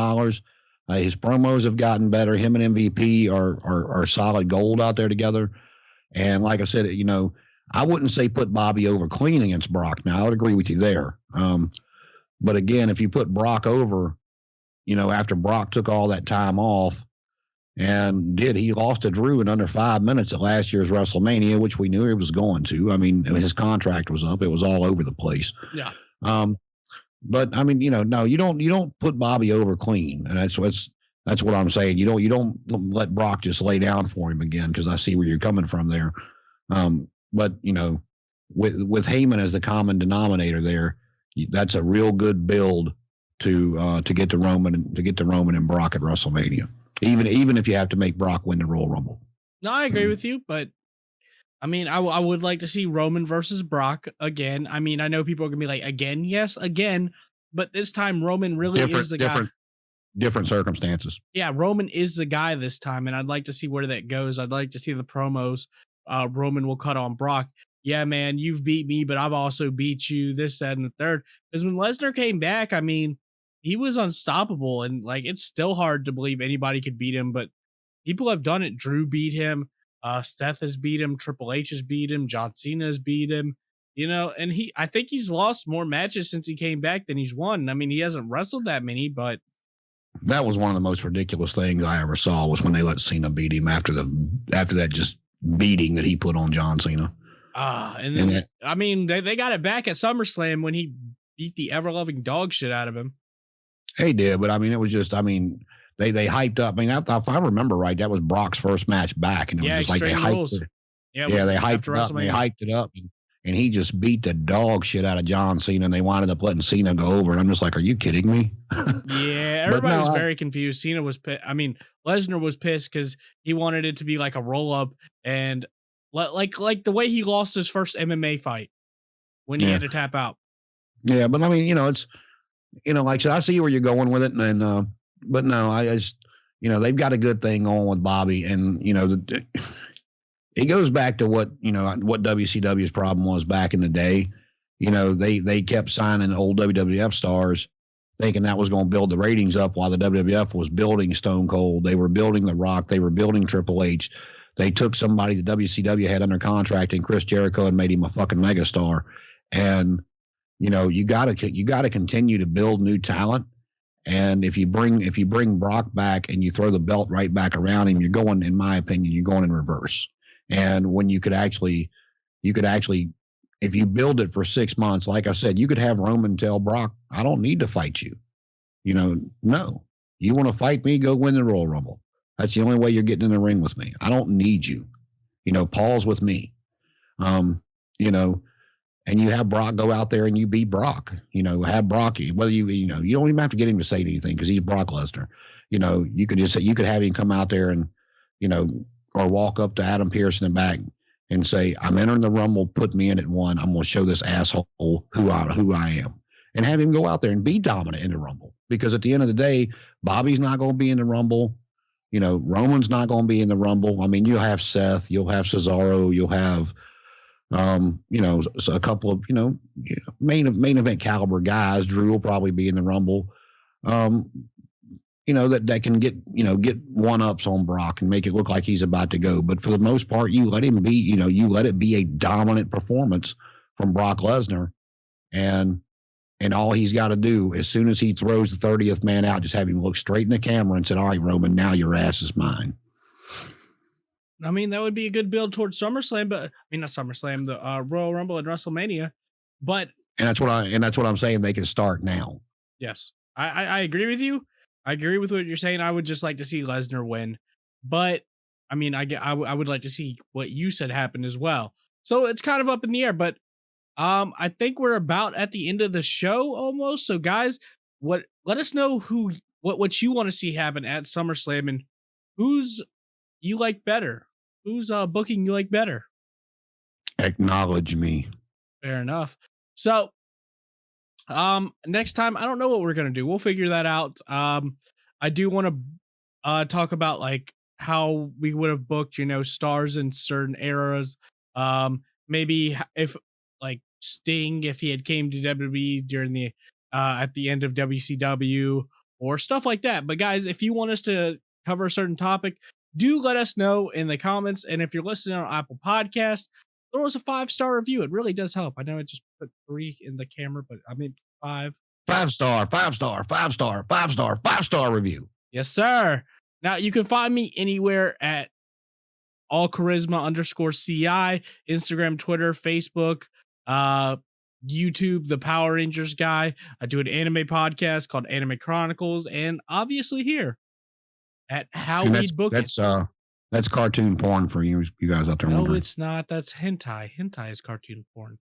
His promos have gotten better. Him and MVP are solid gold out there together. And like I said, I wouldn't say put Bobby over clean against Brock. Now, I would agree with you there. But again, if you put Brock over, after Brock took all that time off, and he lost to Drew in under 5 minutes at last year's WrestleMania, which we knew he was going to. I mean, his contract was up. It was all over the place. Yeah. But I mean, no, you don't put Bobby over clean. And that's what I'm saying. You don't let Brock just lay down for him again, because I see where you're coming from there. But with Heyman as the common denominator there, that's a real good build to get to Roman and Brock at WrestleMania. Even if you have to make Brock win the Royal Rumble. No, I agree with you, but I mean, I would like to see Roman versus Brock again. I mean, I know people are gonna be like, again, yes, again, but this time Roman really is the guy. Different circumstances. Yeah, Roman is the guy this time, and I'd like to see where that goes. I'd like to see the promos. Roman will cut on Brock. Yeah, man, you've beat me, but I've also beat you. This, that, and the third. Because when Lesnar came back, I mean, he was unstoppable, and like it's still hard to believe anybody could beat him, but people have done it. Drew beat him. Seth has beat him. Triple H has beat him. John Cena has beat him. And I think he's lost more matches since he came back than he's won. I mean, he hasn't wrestled that many, but that was one of the most ridiculous things I ever saw was when they let Cena beat him after that just beating that he put on John Cena. And then I mean, they got it back at SummerSlam when he beat the ever-loving dog shit out of him. They did, but I mean, it was just, I mean, they hyped up. I mean, if I remember right, that was Brock's first match back, and it was just like they hyped it. Yeah, they hyped it up. They hyped it up, and he just beat the dog shit out of John Cena, and they wound up letting Cena go over. And I'm just like, are you kidding me? Yeah, everybody was very confused. Cena was pissed. I mean, Lesnar was pissed because he wanted it to be like a roll up, and like the way he lost his first MMA fight when he had to tap out. Yeah, but I mean, it's, like I said, I see where you're going with it, and but no, I just, they've got a good thing going with Bobby, and it goes back to what WCW's problem was back in the day. They kept signing old WWF stars, thinking that was going to build the ratings up, while the WWF was building Stone Cold. They were building The Rock. They were building Triple H. They took somebody the WCW had under contract in Chris Jericho and made him a fucking megastar. And you gotta continue to build new talent. And if you bring Brock back and you throw the belt right back around him, you're going, in my opinion, you're going in reverse. And when you could actually, if you build it for 6 months, like I said, you could have Roman tell Brock, I don't need to fight you. No, you want to fight me, go win the Royal Rumble. That's the only way you're getting in the ring with me. I don't need you. Paul's with me. And you have Brock go out there and you beat Brock. Have Brock, whether you don't even have to get him to say anything because he's Brock Lesnar. You could have him come out there and, or walk up to Adam Pearce in the back and say, I'm entering the Rumble, put me in at 1. I'm going to show this asshole who I am. And have him go out there and be dominant in the Rumble. Because at the end of the day, Bobby's not going to be in the Rumble. Roman's not going to be in the Rumble. I mean, you'll have Seth, you'll have Cesaro, you'll have, a couple of, main event caliber guys. Drew will probably be in the Rumble. That can get one-ups on Brock and make it look like he's about to go. But for the most part, you let him be, you let it be a dominant performance from Brock Lesnar. And all he's got to do, as soon as he throws the 30th man out, just have him look straight in the camera and say, all right, Roman, now your ass is mine. I mean, that would be a good build towards SummerSlam, but I mean, not SummerSlam, the Royal Rumble and WrestleMania. But that's what I'm saying. They can start now. Yes, I agree with you. I agree with what you're saying. I would just like to see Lesnar win, but I mean, I would like to see what you said happen as well. So it's kind of up in the air, but I think we're about at the end of the show almost. So guys, let us know what you want to see happen at SummerSlam and who's you like better. Who's booking you like better? Acknowledge me. Fair enough. So next time, I don't know what we're gonna do. We'll figure that out. I do want to talk about like how we would have booked, stars in certain eras. Maybe if like Sting, if he had came to WWE during the at the end of WCW or stuff like that. But guys, if you want us to cover a certain topic, do let us know in the comments. And if you're listening on Apple Podcast, throw us a 5-star review. It really does help. I know I just put 3 in the camera, but I mean 5. 5-star, 5-star, 5-star, 5-star, 5-star review. Yes, sir. Now you can find me anywhere at allcharisma_CI, Instagram, Twitter, Facebook, YouTube, the Power Rangers guy. I do an anime podcast called Anime Chronicles, and obviously here at How We'd Book It. That's cartoon porn for you guys out there. No, it's not. That's hentai. Hentai is cartoon porn.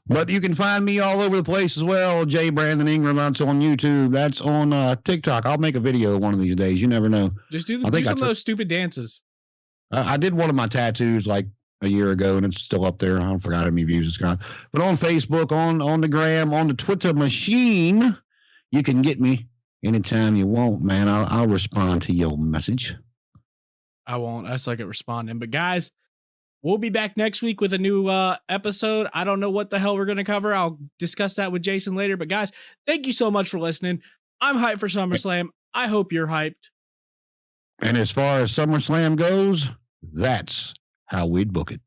But you can find me all over the place as well. J. Brandon Ingram. That's on YouTube. That's on TikTok. I'll make a video one of these days. You never know. Just do some of those stupid dances. I did one of my tattoos like a year ago, and it's still up there. I forgot how many views it's got. But on Facebook, on the gram, on the Twitter machine, you can get me anytime you want, man. I'll respond to your message. I won't. I suck at responding. But guys, we'll be back next week with a new episode. I don't know what the hell we're going to cover. I'll discuss that with Jason later. But guys, thank you so much for listening. I'm hyped for SummerSlam. I hope you're hyped. And as far as SummerSlam goes, that's how we'd book it.